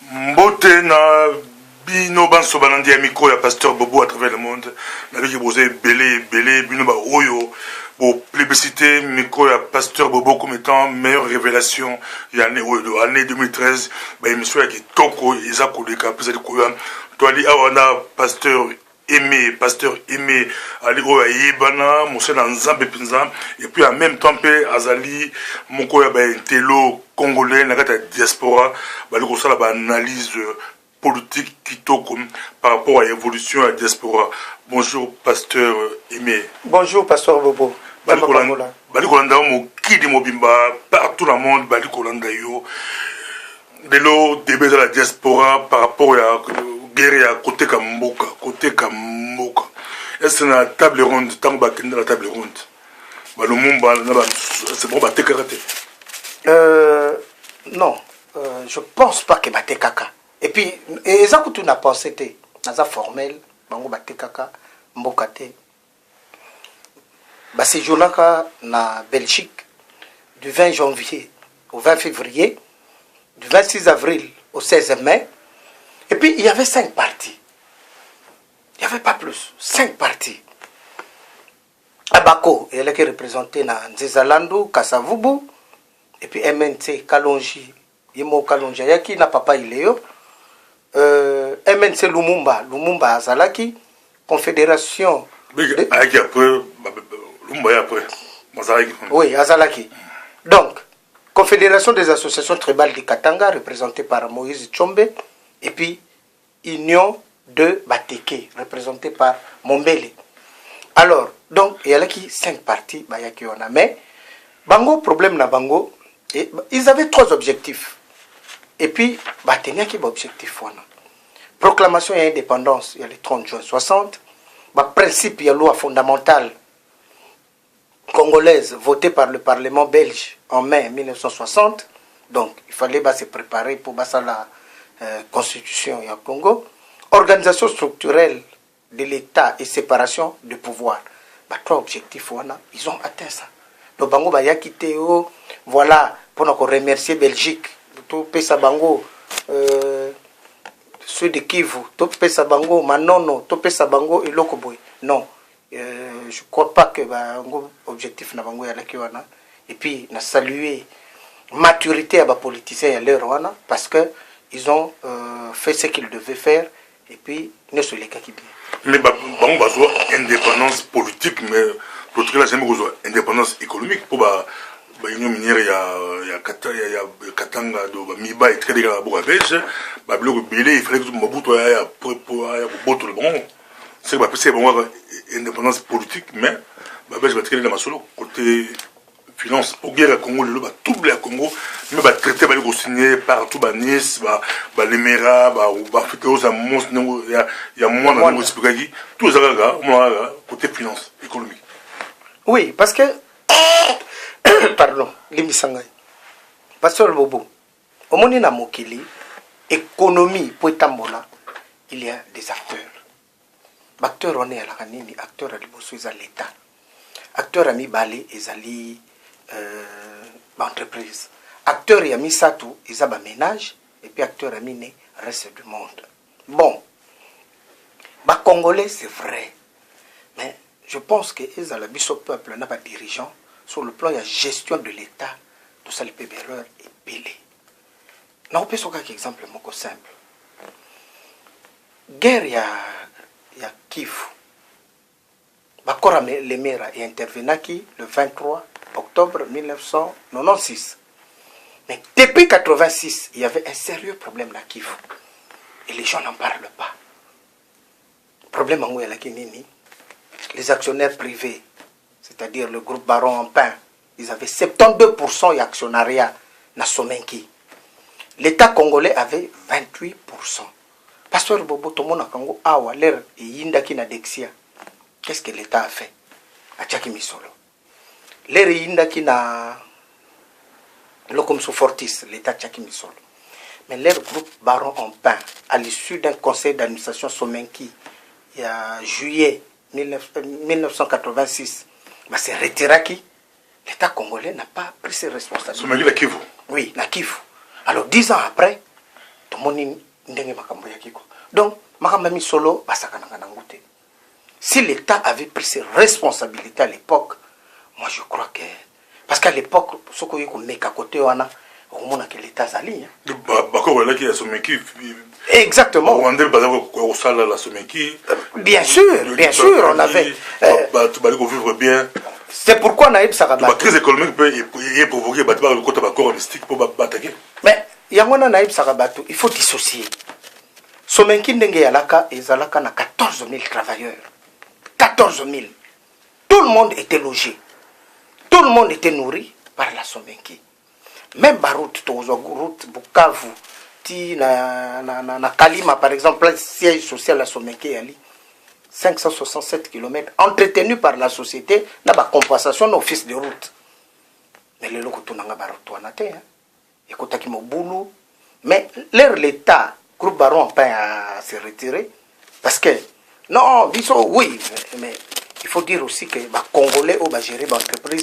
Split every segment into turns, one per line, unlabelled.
Mbote na bino banso banandi ya micro ya pasteur Bobo à travers le monde. Na biki bozé belé bino ba oyo pour plébisciter micro ya pasteur Bobo comme étant meilleure révélation ya année 2013 ba émission ya kitoko eza koleka pesa di koya to ali awana pasteur aimé ali oya yebana mosena nzambe pinza et puis en même temps pe azali moko ya ba intello congolais na kata diaspora bali ko sala ba analyse politique kitoko par rapport à l'évolution de la diaspora. Bonjour pasteur Aimé.
Bonjour pasteur Bobo.
Bali kolanda mo kidi mobimba partout dans le monde bali kolanda yo de l'eau début de la diaspora par rapport à guerre à côté Kamboka est-ce na table ronde tant ba kende la table ronde balo mumba c'est bon ba tekarate
non je pense pas que ba tekaka et puis eza kutu na pensé te naza formel bango ba tekaka mboka te ba séjournaka na Belgique du 20 janvier au 20 février, du 26 avril au 16 mai. Et puis, il y avait 5 parties. Il n'y avait pas plus. 5 parties. Abako, il est représenté dans Nzezalandu, Kasavubu, et puis MNC, Kalonji, Yemo Kalonji, Yaki, na papa Ileo, MNC Lumumba Azalaki, Confédération. Oui, Azalaki. Donc, Confédération des associations tribales du Katanga, représentée par Moïse Tchombe, et puis Union de Bateke, représentée par Mombele. Alors, donc, il y a qui 5 partis, mais Bango, problème na Bango, ils avaient 3 objectifs. Et puis, il y a qui objectif. Proclamation et indépendance, il y a le 30 juin 60. Principe, il y a loi fondamentale congolaise votée par le Parlement belge en mai 1960. Donc, il fallait se préparer pour la constitution du Congo. Organisation structurelle de l'État et séparation de pouvoir. 3 objectifs, ils ont atteint ça. Donc, Bango Baya quitté, voilà, pour nous remercier Belgique. Tout pesa Bango, ceux de Kivu, tout pesa Bango, Manono, tout pesa Bango et Lokoboy. Non. Je ne crois pas que l'objectif n'a pas et puis na saluer maturité à les politiciens parce que ils ont fait ce qu'ils devaient faire et puis ne se les cas qui bien.
Mais bon besoin indépendance politique mais l'autre là jamais besoin indépendance économique pour union minière il y a Katanga do Miba et très déjà pour belge bloc belé il fallait que Mobutu pour le bon. C'est que c'est bon indépendance politique mais je vais traiter dans ma solo côté finance pour guerre à Congo le tout le Congo mais va traiter va signer partout Nice les Mera ou faire aux monstres il y a moins dans le tout ça côté finance économique.
Oui parce que pardon limisangay pasteur Bobo au monde na mokili économie pour tambola il y a des acteurs. Acteur on est à la canine, acteur à l'immobilier à l'État, acteur à mi balé et zali entreprise, acteur à mi satou et zaba ménage et puis acteur à mi né reste du monde. Bon, bah congolais c'est vrai, mais je pense que les alabiso peuple n'a pas de dirigeant sur le plan de la gestion de l'État, tout ça le pébéreur est pelé. Non, on peut faire un exemple moko simple. Guerre il y a Kivu. Bakora Lemera est intervenu le 23 octobre 1996. Mais depuis 1986, il y avait un sérieux problème à Kivu. Et les gens n'en parlent pas. Le problème en Nini, les actionnaires privés, c'est-à-dire le groupe Baron en pain, ils avaient 72% d'actionnariat na Somenki. L'État congolais avait 28%. Pasteur Bobo Tomo na Congo awa l'air et yindaki na Dexia. Qu'est-ce que l'État a fait? Achaki misolo. L'air yindaki na Lokomso Fortis, l'État achaki misolo. Mais leur groupe Baron en pain, à l'issue d'un conseil d'administration Somenki, il y a juillet 1986, c'est retiré qui l'État congolais n'a pas pris ses responsabilités.
Somenki la Kivu.
Oui, la Kivu. Alors 10 ans après, tomoni ndenge makambo ya kiko. Donc makambo mi solo basakana na ngute. Si l'État avait pris ses responsabilités à l'époque, moi je crois que parce qu'à l'époque ce qu'on y a côté wana au monde que l'État s'allie. Exactement. Bien sûr, on avait. C'est pourquoi Naïb Sarabatu.
La crise économique peut provoquer le côté mystique pour attaquer.
Mais Yangona Naïb Sarabatu, il faut dissocier. Somenki Ndenge Yalaka et Zalaka na 14 000 travailleurs. 14 000. Tout le monde était logé. Tout le monde était nourri par la Somenki. Même Barout, route Bukavu, ti na Kalima par exemple, le siège social la Somenki Yali. 567 km entretenu par la société n'a pas compensation d'office de route. Mais les locaux tout n'ont pas route. Écoutez qui boulot. Mais l'État, groupe Baron a se retirer parce que non, oui, mais il faut dire aussi que les Congolais ont géré l'entreprise.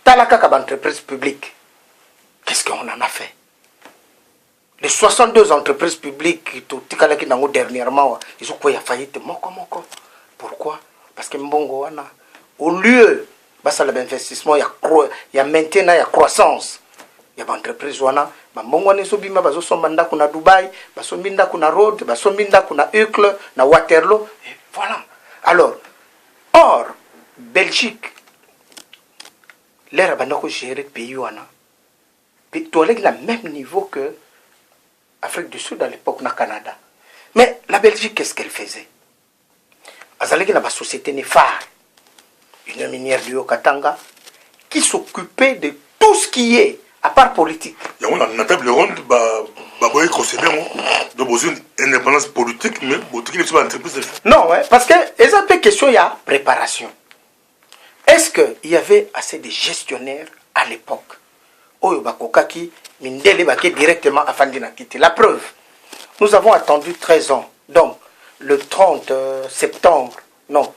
Talaka entreprise publique. Qu'est-ce qu'on en a fait? Les 62 entreprises publiques qui ont dernièrement, ils ont quoi faillite. Pourquoi? Parce que Mbongo wana, au lieu de l'investissement, il y a maintenant il y a croissance. Il y a entreprises wana, Mbongo wana sobima bazo sombanda kuna Dubaï, basombinda kuna Rhodes, basombinda kuna Uccle, na Waterloo. Et voilà. Alors, or Belgique, l'air abandonné gérer pays wana. Puis tu as le même niveau que Afrique du Sud à l'époque, na Canada. Mais la Belgique, qu'est-ce qu'elle faisait? Elle avait une société phare, une minière du Haut-Katanga, qui s'occupait de tout ce qui est, à part politique.
Il y a une table ronde, de besoin d'indépendance politique, mais
non, parce que les autres questions, il y a préparation. Est-ce qu'il y avait assez de gestionnaires à l'époque? Directement à Fandinakiti. La preuve, nous avons attendu 13 ans. Donc, le 30 septembre, non,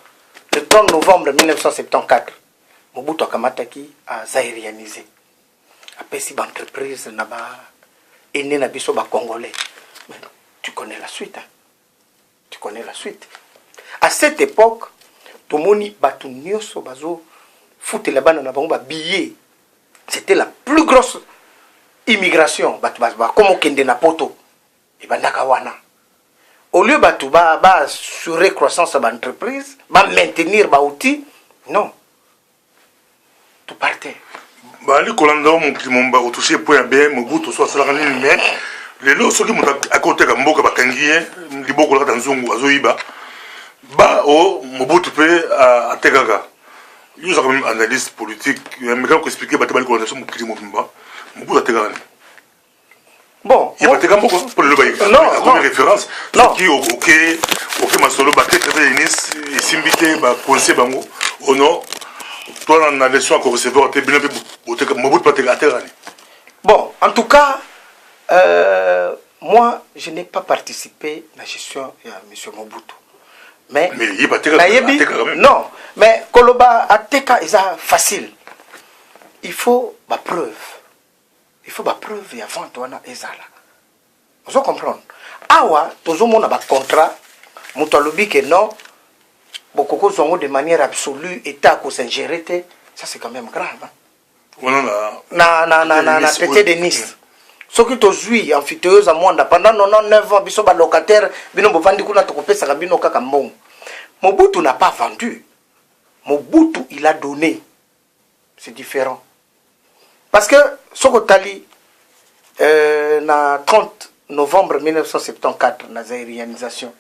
le 30 novembre 1974, Mobutu Akamataki a zaïrianisé. Après, si l'entreprise n'a pas aîné na biso ba congolais. Mais tu connais la suite. Hein? Tu connais la suite. À cette époque, tout le monde batu nyoso bazo foute la bana na bango ba billet. C'était la plus grosse immigration. Batu ba comme kende na poto. Et bandaka wana. Au lieu de assurer la croissance de l'entreprise, de maintenir les outils, non. Tout partait.
Les Colandais ont touché point bien, Mobutu soit sur la ligne, mais les lots qui sont à côté de Mboka Bakangié, les Bokola dans Zongo, Azoïba, Mobutu peut à Tegaga. Nous avons une analyse politique, mais quand on explique que les Colandais sont Mobutu à Tegaga.
Bon,
il n'y a pas de pour le bail. Non, référence. Non. Qui ok, Masolo, Baké, Traité Nice, et Simbité, Conseil Bango, au nom, toi, on a des soins qu'on recevait,
bon, en tout cas, moi, je n'ai pas participé à la gestion de M. Mobutu. Mais il n'y a pas de non, mais Koloba, Ateka, c'est facile. Il faut ma preuve. Il faut ma preuve et avant toi ezala. Vous comprenez? Awa toujours mon a contrat mutalobi que non beaucoup zongo de manière absolue état ko s'ingérer ça c'est quand même grave. Na traité de Nice. Ce qui tozui amphithéose à monde pendant 99 ans biso ba locataire bino bovandi kuna to kopesa ka bino kaka mbongo. Mobutu n'a pas vendu. Mobutu il a donné. C'est différent. Parce que Sokotali, na 30 novembre 1974, na zaïrianisation,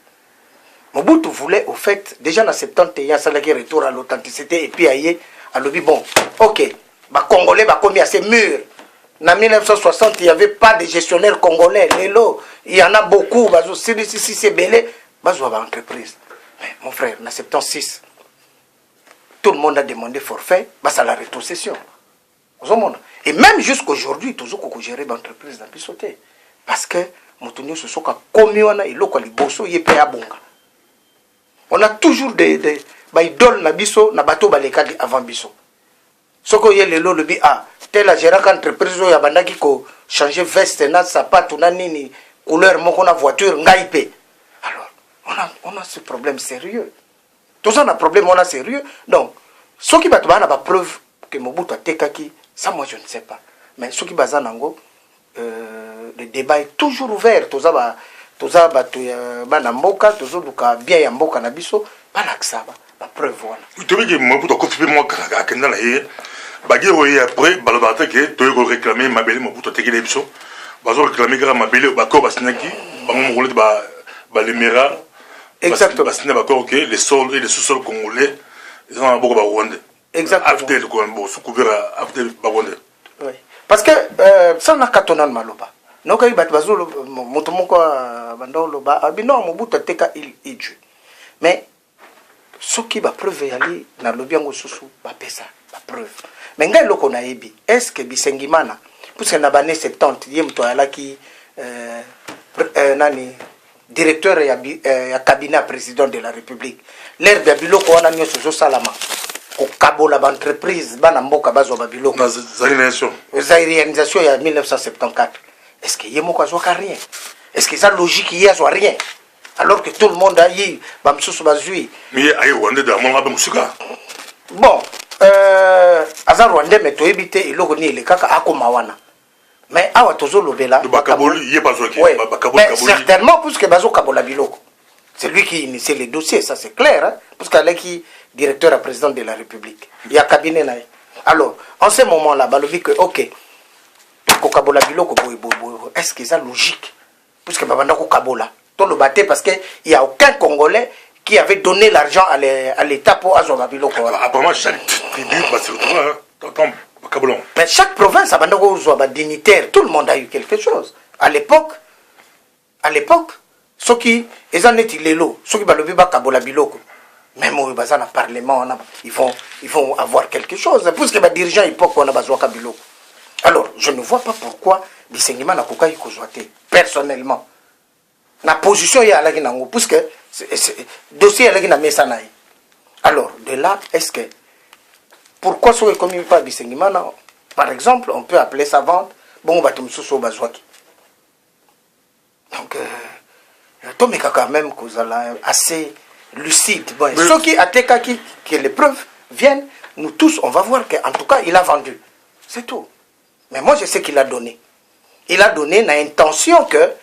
Mobutu voulait, au fait, déjà en 71, ça a retour à l'authenticité, et puis aïe, à l'objet, bon, ok, les Congolais ont commis à ces murs. En 1960, il n'y avait pas de gestionnaires congolais. Il y en a beaucoup, si c'est belé, ils ont une entreprise. Mais mon frère, en 76, tout le monde a demandé forfait, c'est la rétrocession. Et même jusqu'aujourd'hui, toujours qu'on gère l'entreprise dans le parce que Motonio se sont commis et local bosso y est abonga. On a toujours des idoles na biso na bateau baleka avant biso. Soko y le bi tel la gérant entreprise ya bandaki ko changer veste na sapato na nini couleur moko na voiture ngaipe. Alors on a ce problème sérieux. Tout ça on a problème on a sérieux. Donc ceux qui battent n'a pas preuve que Mobutu a tekaki, ça moi je ne sais pas. Mais ceux qui basent nango le débat est toujours ouvert. Tout ça bato bana mboka tozo luka bien ya mboka na biso bana ksaba ba preuve wana.
Tu veux que Mobutu confirme moi akenda na ye. Bagiro et après balobata que tu veux réclamer Mabele Mobutu tekele biso. Bazo réclamer que Mabele ba ko basinaki bango ngolé ba lemera.
Exactement.
Parce que les sols et les sous-sols congolais, ils ont beaucoup de Rwandais.
Exactement.
After le Congo, sous couvert after Rwandais.
Oui. Parce que ça n'a qu'à tourner maloba. Non, quand il bat bazou, motomoko bandon loba, abino Mobutu teka il tue. Mais ce qui va preuve aller na lobiango susu ba pesa, ba preuve. Mais ngai loko na ebi, est-ce que Bisengimana, puisque na bané 70, yem to ala ki nani directeur et cabinet président de la République. L'air de Biloko on a mis sur Salama. Au cabo la entreprise, bana mboka bazo Babiloko. Zairianisation il y a 1974. Est-ce qu'il y a moko zoka rien? Est-ce que ça logique il y a rien? Alors que tout le monde a eu bamsusu bazui.
Mais aïe Rwandais de mon abem suka.
Bon, azar Rwandais mais to éviter iloko ni le kaka akomawana. Mais awa tozo lobela certainement puisque bazo kabola biloko c'est lui qui initie les dossiers ça c'est clair hein? Parce qu'elle est qui directeur et président de la République il y a cabinet là. Alors en ce moment là balobi que OK ko kabola biloko est-ce que ça logique puisque babanda ko kabola to le batté parce que il y a aucun Congolais qui avait donné l'argent à l'État pour azoba biloko
apparemment chaque tribu parce que
mais chaque province a dignitaire, tout le monde a eu quelque chose. À l'époque, ceux qui ont été les lots, ceux qui ont kabola biloko, même au Parlement, ils vont avoir quelque chose. Puisque les dirigeants époque on a besoin de biloko. Alors, je ne vois pas pourquoi Bisengima n'a pas eu personnellement. La position est à la guinango, puisque le dossier est à la guinamesanaï. Alors, de là, est-ce que pourquoi ce comme il pas Bisengimana par exemple on peut appeler ça vente bon batumsuso bazwaki donc tomeka quand même que assez lucide bon ceux qui ateka qui les preuves viennent nous tous on va voir que en tout cas il a vendu c'est tout mais moi je sais qu'il a donné l'intention que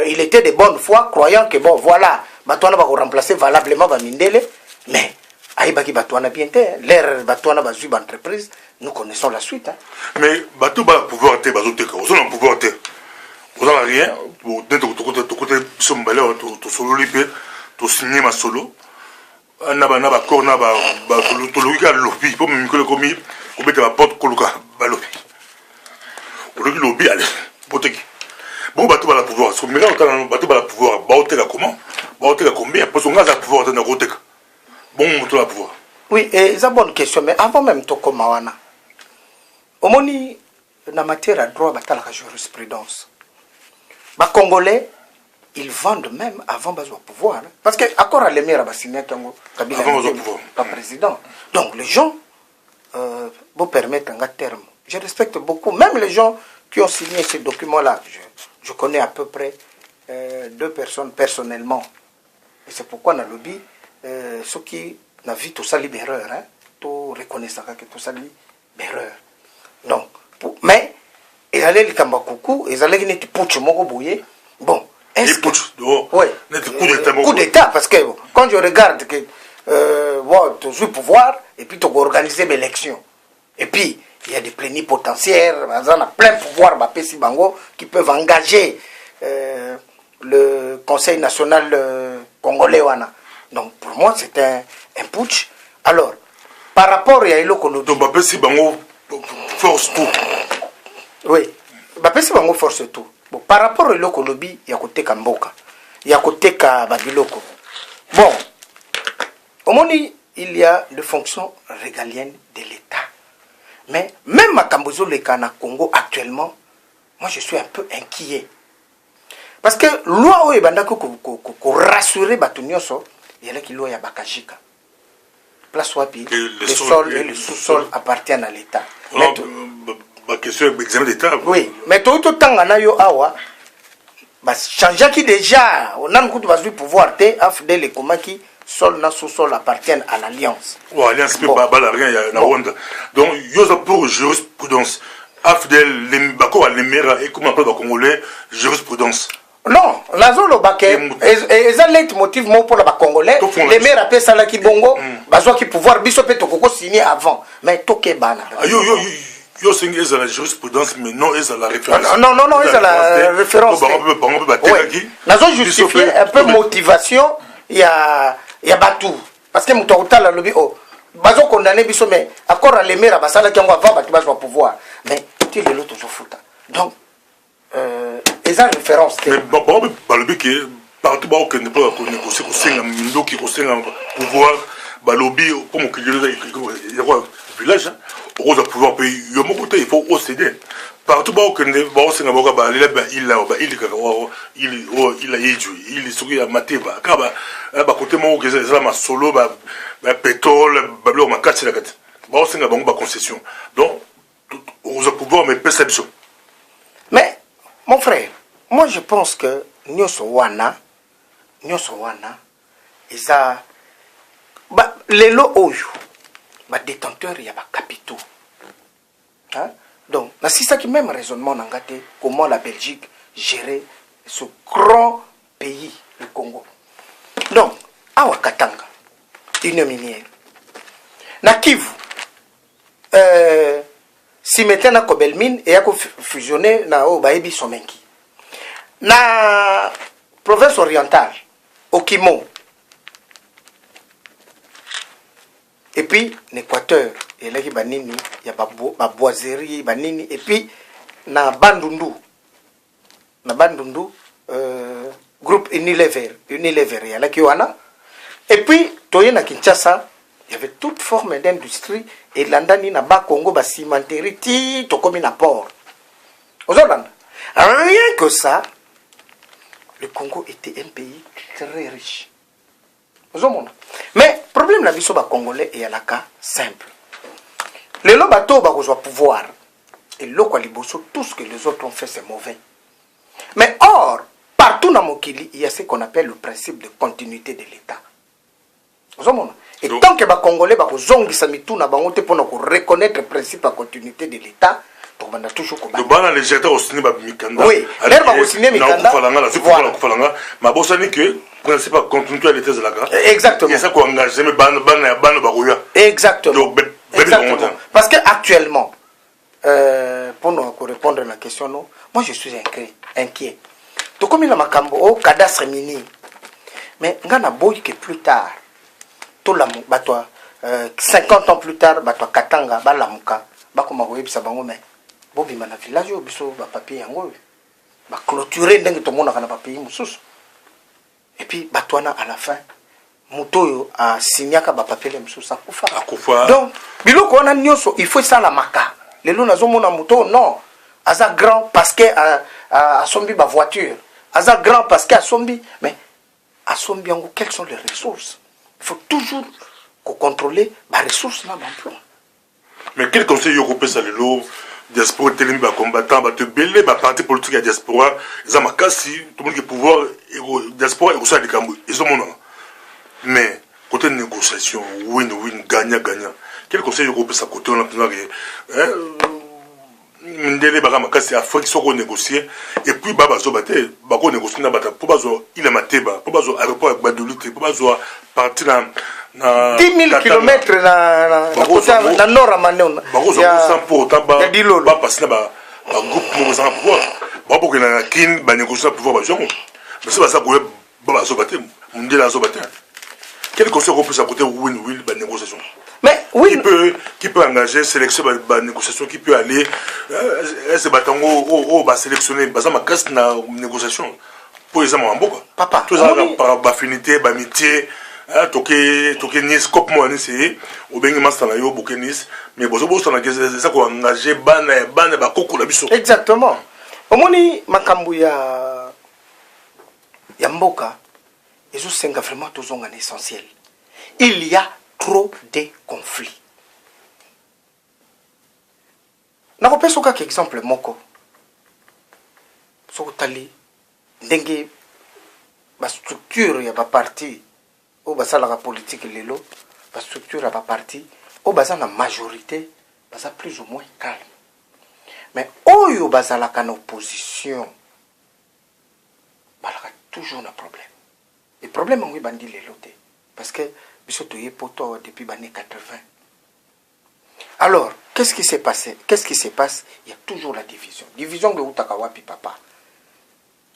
il était de bonne foi croyant que bon voilà batona va remplacer valablement Bamindele mais aïbaki batouana bien l'air batouana bazu entreprise nous connaissons la suite hein.
Mais batou ba pouvoir te bazote ka on a pouvoir te on a rien pour dentro to côté sombale to solo lipe to signer ma solo na ba corna ba to luka lobi pour me ko komi ko beta ba porte ko luka ba lobi o luki lobi allez poteki bon batou ba la pouvoir so mira on batou ba la pouvoir ba oteka comment ba oteka combien parce qu'on a la pouvoir na koteka. Bon, on va pouvoir.
Oui, c'est une bonne question, mais avant même de commencer, au moins, en matière de droit, il y a la jurisprudence. Les Congolais, ils vendent même avant de pouvoir. Parce que, encore à l'émir, Kabila pas président. Donc, les gens vont permettre un terme. Je respecte beaucoup, même les gens qui ont signé ces documents-là. Je connais à peu près 2 personnes personnellement. Et c'est pourquoi, dans le lobby, ceux qui n'ont vu tout ça libéreur, hein, tout reconnaissant que tout ça libéreur. Donc, mais ils allaient les Kambakoukou, ils allaient les Pouch Mogoboye. Bon, est-ce que. Oui, coup d'État, parce que quand je regarde que tu joues pouvoir, et puis tu as organisé l'élection, et puis il y a des plénipotentiaires, on a plein pouvoir, qui peuvent engager le Conseil national congolais. Donc pour moi c'est un putsch. Alors, par rapport à Yailo
donc Bapesi Bango force tout.
Oui, Bapesi Bango force tout. Bon, par rapport à Yailo Lobby, il y a côté Kamboka, il y a côté Babiloko. Bon, au moins il y a les fonctions régaliennes de l'État. Mais même à Kambozo le Kana Congo actuellement, moi je suis un peu inquiet. Parce que loi où banda ko rassurer batunyoso, il y a qui loi ya bakajika. Place wapi le sol et le sous-sol appartiennent à l'État.
La question examen d'État.
Oui, mais tout tanga na yo awa ba changer qui déjà on a beaucoup de pouvoir te afdel les comment qui sol na sous-sol appartiennent à l'alliance.
Ouais, alliance peut pas la rien il y a honte. Donc yosa pour jurisprudence afdel les bako les mera et comment pas congolais jurisprudence.
Non, la zone baké et ça leitmotiv mo pour la congolais les mera appellent ça la ki bongo bazwa ki pouvoir biso pe to koko signer avant mais toke bana.
Yo singi est la jurisprudence mais non est la référence.
Non, est la référence. Nous avons justifié un peu motivation, il y a Batou. Parce que nous avons lobby, bazo condamné biso mais accord à l'aimer à basala qui va avoir Batou va pouvoir. Mais tout le lot toujours fouta. Donc ils ont référence.
Mais bon lobby qui partout ba que ne pas négocier ko singa mindo qui ko singa pouvoir ba lobby comme que il y a village on va pouvoir payer il faut procéder partout bas que ne va aussi n'avoir pas il a il est à mateba kaba ba côté mon que ça ma solo ba pétrole ba blo ma 4 la 4 ba aussi n'a ba concession donc on va pouvoir mais perception.
Mais mon frère moi je pense que nyoso wana isa ba lelo oyo ba détenteur il y a ba capitaux. Hein? Donc, c'est ça qui même raisonnement n'a gâté comment la Belgique gérait ce grand pays, le Congo. Donc, awa Katanga, Union minière. Na Kivu, si maintenant na Kobelmine et a fusionné na Obaebi Somenki. Na province orientale, Okimo. Et puis, l'Équateur, et là, il y a ma boiserie, et puis, na Bandundu, groupe Unilever, il y a là qui et puis, toye na Kinshasa, il y avait toute forme d'industrie, et l'andani na bas Congo, ba cimenterie, ti, to comme na port. Rien que ça, le Congo était un pays très riche. Mais le problème de la vie congolais est à la cas simple. Les bateaux ont pouvoir. Et tout ce que les autres ont fait, c'est mauvais. Mais or, partout dans mon Kili, il y a ce qu'on appelle le principe de continuité de l'État. Et tant que les Congolais ont reconnaître le principe de continuité de l'État, on a toujours comme
les États ont signé Mikanda.
Oui, l'air va signer Mikanda.
Mais bon, ça n'est que principe de continuité de l'État.
Exactement.
Et ça qu'on engage, mais
exactement. Exactement. Parce qu'actuellement, pour nous répondre à la question, non, moi je suis inquiet. Tout comme il a makambo au cadastre mini. Mais on a beau que plus tard, tout la 50 ans plus tard, Katanga, Balamuka, Bakoma Websa Bangome. Bobi mana village au biso ba papier yango ba clôturer ndenge to mona kana papier mususu et puis batwana à la fin mutoyo a signaka ba papier mususu akufa donc biloko wana nyoso il faut ça la maka lelo nazo mona muto non aza grand parce que a sombi ba voiture aza grand parce que a sombi mais a sombi yango quelles sont les ressources il faut toujours contrôler ba ressources là d'emploi.
Mais quel conseil européen ça lelo diaspora telemi ba combattant ba te belé ba parti politique ya diaspora ils ont makasi tout le monde qui pouvoir diaspora et aussi des cambo ils ont mon mais côté négociation win gagnant quel conseil européen ça côté on a que ndele ba makasi Afrique soko négocier et puis ba zo baté ba ko négocier na bata pour bazo il a mateba pour bazo aéroport avec badolite pour bazo partir na
10 000 km na nord à Manon.
Il y a passer ba groupe mo za pouvoir. Ba pour que na kin ba négocier pouvoir ba jongo. Mais c'est pas ça que ba zo baté, ndela zo baté. Quel conseil qu'on peut s'apporter win ba négociation?
Mais oui,
qui peut engager sélection ba négociation qui peut aller est batango ba sélectionner ba za makasi na négociation. Pour exemple en boka.
Papa,
tout ça par affinité, ba amitié. Toke Nice cop mo ni c'est au bengi master na yo boke Nice mais bozo bozo na c'est ça ko engager bana ba koko la biso
exactement omoni makambu ya mboka ezo senga vraiment tozonga na essentiel il y a trop de conflits na ko peso ka exemple moko soko tali ndenge ba structure ya ba parti o basala la politique lelo ba structure ya ba parti o basa na majorité basa plus ou moins calme. Mais oyo basala en opposition balaka toujours un problème. Le problème on bandi lelo te parce que biso toye poto depuis les années 80. Alors, qu'est-ce qui s'est passé? Qu'est-ce qui se passe? Il y a toujours la division. Division de Utakawapi papa.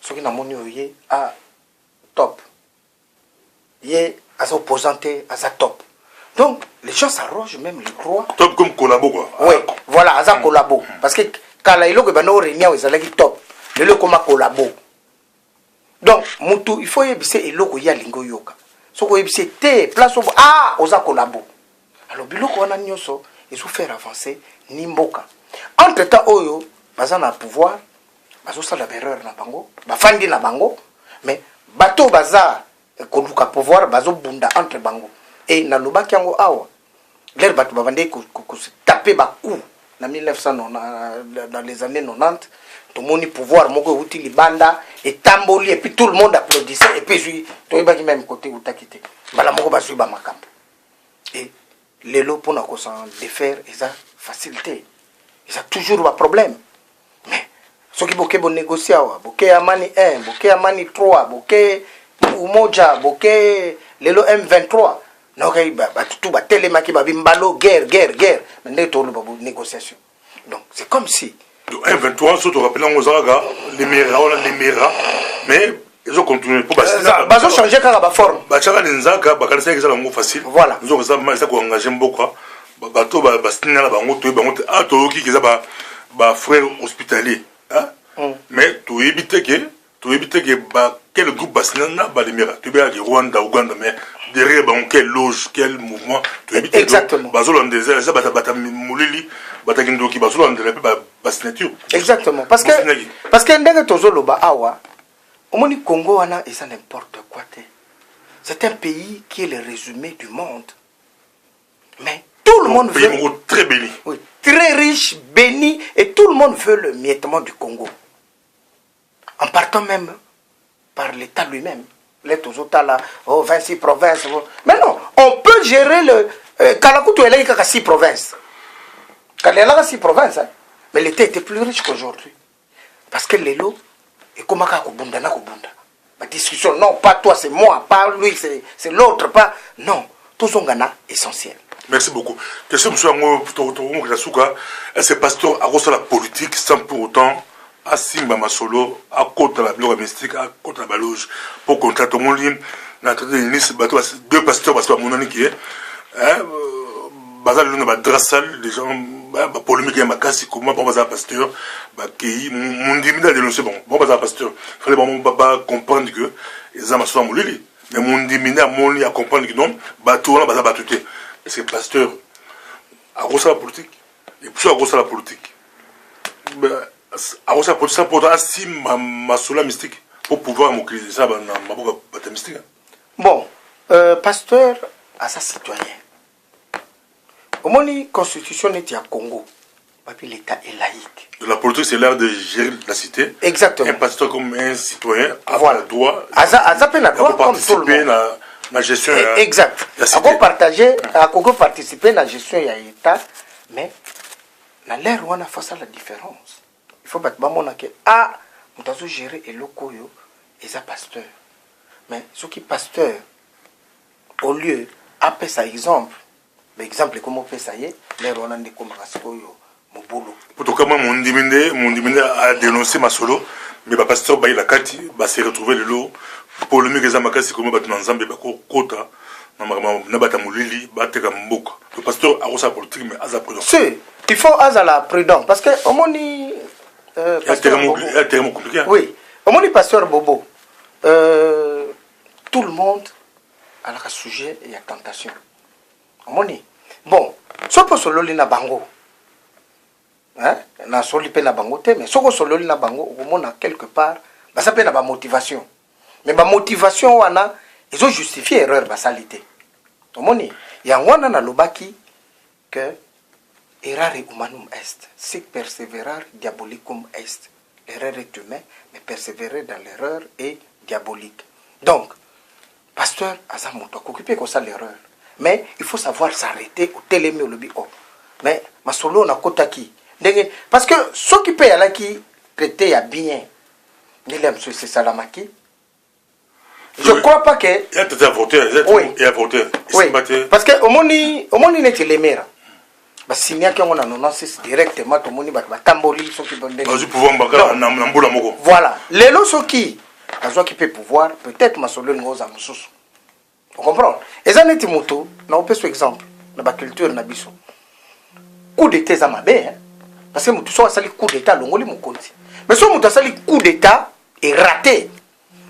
Ce qui n'a mon yé à top. Yé à s'opposanté à sa top. Donc, les gens s'arrogent même les croix.
Top comme collabo quoi.
Oui, voilà, à sa collabo. Parce que quand il y a réunion, ils allaient top. Le lo comme collabo. Donc, mutu, il faut y ebise et loko ya lingo yoka. Ce qu'on ebise te place au ah, osa collabo. Alors, biloko wana nyoso. Ils ont fait avancer Nimboka. Entre-temps, Oyo, baza na pouvoir, bazo sala erreur na bango, bafandi na bango, mais bato baza koluka pouvoir, bazo bunda entre bango. Et na lobaki yango awa, l'air bato bavande se taper bakou na 1990, dans les années 90, tout le monde pouvoir, moko uti libanda, et tamboli, et puis tout le monde applaudissait, et puis tout le monde même côté ou takité. Bala moko basui ba makambo. Et les lots pour nous s'en défaire, ils ont facilité. Ils ont toujours un problème. Mais ceux qui vont négocier, bokeh amani 1, bokeh amani 3, bokeh umoja, bokeh les lots M23. Donc, tout va télémaki, bimbalo, guerre. Mais tout le négociation. Donc, c'est comme si.
M23, surtout rappelant aux Aragas, les Mera, mais. Ils ont continué pour
ils ont changé la forme.
Facile.
Voilà.
Ils ont engagé beaucoup. Bateau bastina la bango to bango a to ki keza ba frère hospitalier hein mais to éviter que ba quel groupe bastina na ba lemera to be à Rwanda Ouganda mais derrière bango quelle loge quel mouvement to éviter
exactement
bazolo en désert ça bata mulili bata kindoki bazolo en désert ba signature
exactement parce que ndenge tozolo ba awa au Congo wana et ça n'importe quoi. C'est un pays qui est le résumé du monde. Mais tout le monde veut
très béni.
Oui, très riche, béni et tout le monde veut le miettement du Congo. En partant même par l'État lui-même. Les Tozota là, 26 provinces. Mais non, on peut gérer le Kalakutu et les 6 provinces. Quand il y a 6 provinces, hein, mais l'État était plus riche qu'aujourd'hui. Parce que les lots et comment Kubunda na Kubunda. La discussion, non, pas toi, c'est moi, pas lui, c'est l'autre, pas. Non, tout son gana essentiel.
Merci beaucoup. Question, monsieur Ango, est-ce que pasteur a reçu la politique sans pour autant à Simba Masolo, à côté de la bière mystique, à côté de la baloge, pour contracter mon ligne, dans deux pasteurs, parce que mon ami qui est, bazal luna ba drassal les gens ba polémique ya makasi comment bon bazal pasteur ba ki mundi mina dénoncer bon bazal pasteur fallait bon baba comprendre que les hommes sont molili mais mundi mina moli à comprendre que non ba tout là bazal ba tout c'est pasteur à gauche la politique et puis à gauche la politique à gauche la politique ça pour assis ma sola mystique pour pouvoir m'occuper ça dans ma boîte mystique.
Bon pasteur à sa citoyen. Au moins, la constitution est à Congo. L'État est laïque.
La politique, c'est l'art de gérer la cité.
Exactement.
Un pasteur comme un citoyen a
voilà.
le droit
de
participer à la gestion de la
exact. À participer à la gestion de l'État. Mais, dans l'air, on a face à la différence. Il faut que on doit gérer les locaux et les pasteurs. Mais ce qui est pasteur, au lieu, après ça, exemple, comment on fait ça y est, les Rwandais comme Raskoyo, Mobolo.
Pour tout cas, mon diminde a dénoncé ma solo, mais le pasteur Baï la Kati s'est retrouvé le lot pour le mieux que Zamakasi comme battu dans Zambie, Kota, Nabata Moulili, Bateka Mboka. Le pasteur a reçu la politique, mais à sa prudence.
Si, il faut à la prudence, parce que au moins,
c'est tellement compliqué.
Oui, au moins, pasteur Bobo, tout le monde a le sujet et la tentation. Bon, ce que solo na bango, hein, na soli pe na bango te, mais ce que solo na bango, au moins quelque part, bah ça peut na ba motivation. Mais ba motivation wana, ils ont justifié erreur ba salité. Omoni, ya wana na lobaki que errare humanum est, sic perseverar diabolicum est. l'erreur est humaine, mais persévérer dans l'erreur est diabolique. Donc, pasteur Azamoto, occupé comme ça l'erreur. Mais il faut savoir s'arrêter au télémé au lobby. Mais ma solo na kotaki. Parce que ceux qui payent à la qui prêtent à bien, c'est Salamaki. Je ne crois pas que.
Il y a des avorteurs.
Oui. Oui. Parce que au moni n'est les mères. Signer qu'on a annoncé directement au moni tamboli ceux qui vont voilà. Les lots ceux qui peut pouvoir peut-être ma solo ngoza mususu. Vous comprenez? Et ça n'est moto. Na opé exemple. Na ba culture na biso. Coup d'état za mabe. Parce que mutu so sali coup d'état longoli mukonzi. Mais so mutu sali coup d'état est raté.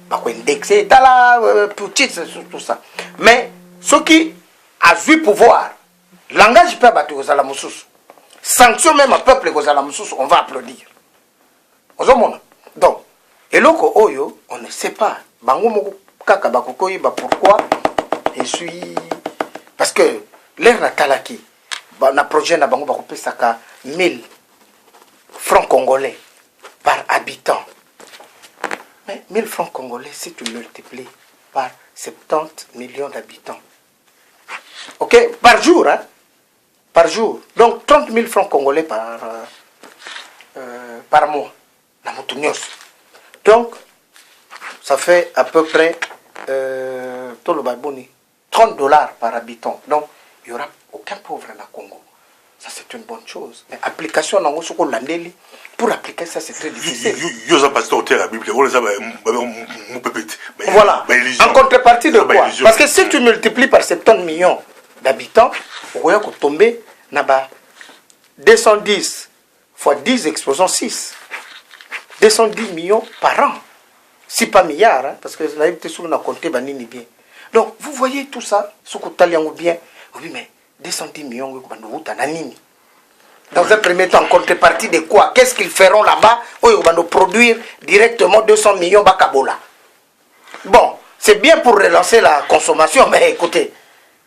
Pas quoi indexé dans la petite tout ça. Mais ceux qui a vu pouvoir langage peut battre aux alamusus. Sanction même à peuple aux alamusus, on va applaudir. Donc, et loko oyo, on ne sait pas. Bango moko kaka bakokoyi ba pourquoi je suis parce que l'air natalaki na projet na bango bakopé saka 1000 francs congolais par habitant. Mais 1000 francs congolais, si tu multiplies par 70 millions d'habitants. Ok, par jour, hein? Par jour. Donc 30 000 francs congolais par mois. Donc, ça fait à peu près 30 dollars par habitant. Donc, il n'y aura aucun pauvre dans le Congo. Ça, c'est une bonne chose. Mais application dans le pour appliquer ça, c'est très difficile. Voilà. En contrepartie de quoi? Parce que si tu multiplies par 70 millions d'habitants, on va tomber dans 210 fois 10 exposants 6. 210 millions par an. Si pas milliards, hein, parce que vous avez compté bien. Donc, vous voyez tout ça, ce que vous avez bien. Oui, mais 210 millions, vous avez dans un premier temps, en contrepartie de quoi? Qu'est-ce qu'ils feront là-bas? Ils vont nous produire directement 200 millions Bakabola. Bon, c'est bien pour relancer la consommation, mais écoutez,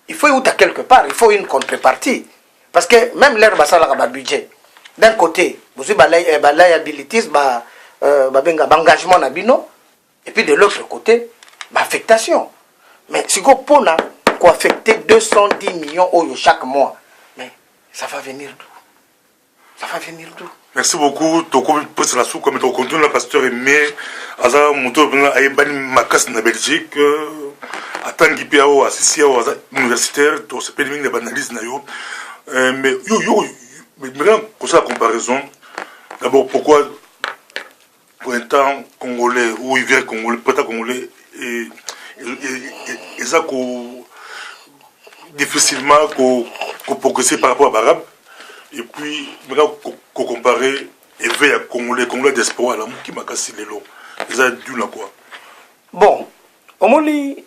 il faut y quelque part, il faut une contrepartie. Parce que même l'air a un budget. D'un côté, vous avez liabilities, engagement nabino, et puis de l'autre côté, affectation. Mais si vous pouvez affecter 210 millions chaque mois, mais ça va venir d'où? Ça va venir d'où?
Merci beaucoup. Toko pose la sous comme tu continues, le pasteur Aimé, Aza Mouto a bani makas na Belgique, atangi pia o assisté au universitaire, to se périmine de analyse na yo. Mais maintenant comme ça la comparaison. D'abord pourquoi pour un temps congolais ou hiver congolais, peut-être congolais et ça difficilement qu'on progresser par rapport à l'arabe. Et puis, maintenant, qu'on compare éveil à Congolais d'espoir, là, qui m'a cassé les lots. Ça a dû là quoi?
Bon, au moni,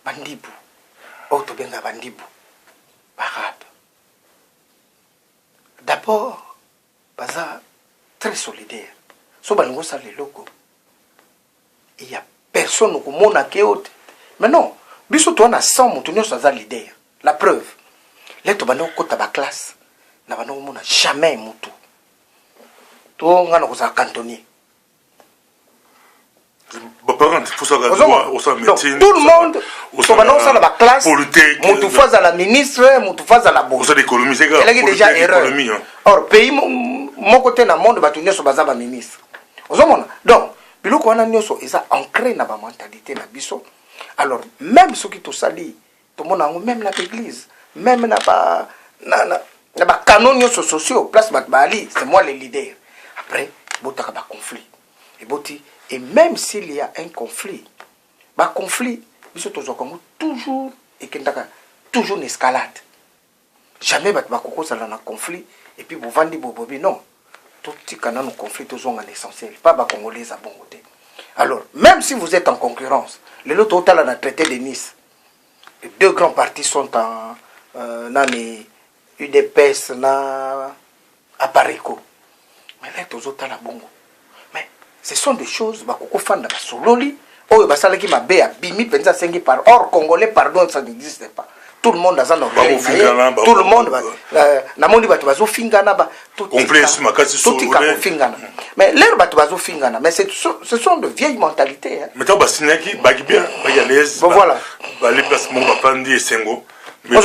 Bandibu, Autobenga Bandibu, arabe. D'abord, Baza, très solidaire. So Bango ça les locaux. Il n'y a personne au monde à qui autre. Mais non, biso toi on a 100 moutonniers sur la leader. La preuve. Les tobano kota ba classe na bano mona jamais mutu to ngana ko sa cantonnier
ba parent faut ça au sa médecine
tout le monde to bano ça la classe mutu faza la ministre mutu faza la bourse
ça d'économie c'est grave
elle est déjà erreur or pays mon côté na monde batunye so baza ba ministre ozomona donc biloko wana nyoso eza ancré na ba mentalité na biso. Alors même ceux qui to sali to mona même la église même na ba canons sociaux place Batbali, c'est moi le leader. Après botaka ba conflit et même s'il y a un conflit biso tozo comme toujours et kendaka toujours une escalade. Jamais ba koko ça na conflit et puis bovandi bobobi non. Tout tika na conflit tozo en essentiel pas ba congolais à bon côté. Alors même si vous êtes en concurrence, le lot total a traité de Nice. Les deux grands partis sont en nani UDPS na Aparico. Mais là tous la bongo. Mais ce sont des choses bakoko fanda sololi oyo basalaki mabe ya bimi penza sengi par or congolais pardon ça n'existe pas. tout le monde a un orgueil
Fingana,
tout le monde namoni bato bazo fingana ba
complexe makasi
tout fingana mais l'air bato bazo fingana mais ce sont de vieilles mentalités hein.
Maintenant basinaki bagi bien bagi à l'aise
voilà
les placements bapandi et sengo mais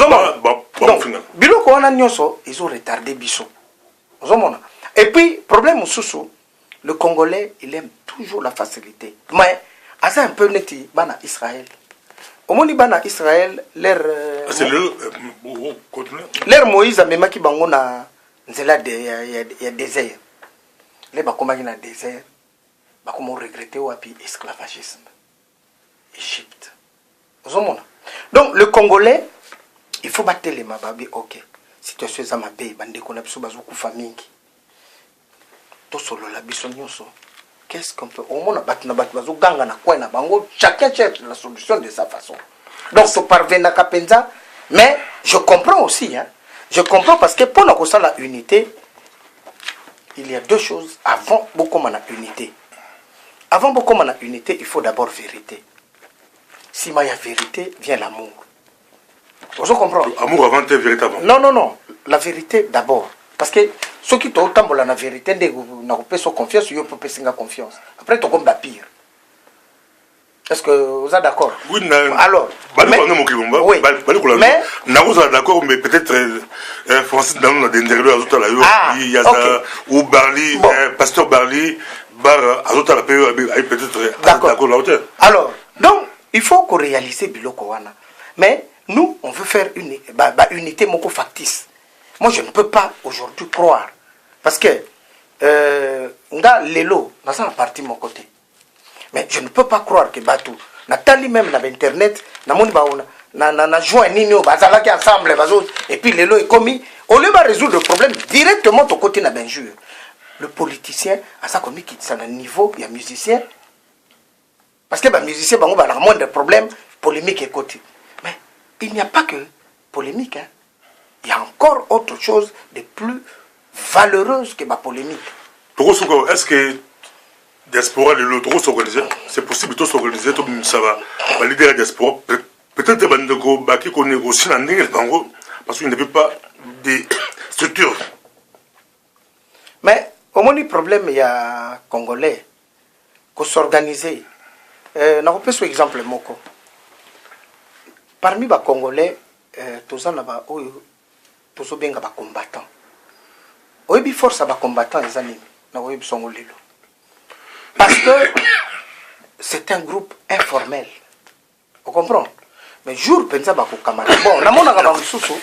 donc biloko wana nyonso ils ont retardé biso ozomona et puis problème sous le Congolais il aime toujours la facilité mais asa un peu neti bana Israël omoni bana Israël l'air Moïse amemaki bango na nzela ya désert les bakomaki na désert bakoma regretter wapi esclavagisme Égypte ozomona donc le Congolais il faut battre les mababi ok situation za mabe bandeko na biso bazokufa mingi to solo la biso nyonso qu'est-ce qu'on peut au moins battre na bato bazoganga na kwa na bango chacun cherche la solution de sa façon donc to parvenir à penza mais je comprends aussi hein je comprends parce que pour la unité il y a deux choses avant beaucoup de unité avant beaucoup de unité il faut d'abord vérité si il y a vérité vient l'amour vous comprenez
amour avant la vérité avant
non la vérité d'abord parce que ceux qui ont autant la vérité n'ont pas confiance ils peuvent pas confiance après tu comme la pire est-ce que vous êtes d'accord
oui
alors
oui mais nous sommes d'accord mais peut-être Francis dans le dernier ou Barli pasteur Barli bar azota la peut-être d'accord la hauteur
alors donc il faut qu'on réalise biloko wana mais nous on veut faire une unité moko factice moi je ne peux pas aujourd'hui croire parce que nga lelo na ça partie mon côté mais je ne peux pas croire que batou natali même na internet na moni ba na joint nini bazala qui ensemble bazo et puis lelo est commis au lieu de résoudre le problème directement ton côté na benjure le politicien a ça commis qui ça na niveau il y a musicien parce que ba musicien bango ba la moindre problème polémique et côté mais il n'y a pas que polémique hein. Il y a encore autre chose de plus valeureuse que ma polémique.
Est-ce que diaspora c'est possible de s'organiser ça va valider la diaspora peut-être baki qu'on négocie dans les bango parce qu'il n'y avait pas de structure
mais au moins le problème il y a congolais qu'on s'organiser n'a pas par exemple moko parmi les congolais tous en là-bas tous bien les combattants oyebi force à combattants les amis na oyebi songo lelo parce que c'est un groupe informel. Vous comprenez? Mais jour pensa bako kamara. Bon, na mona ka ba mususu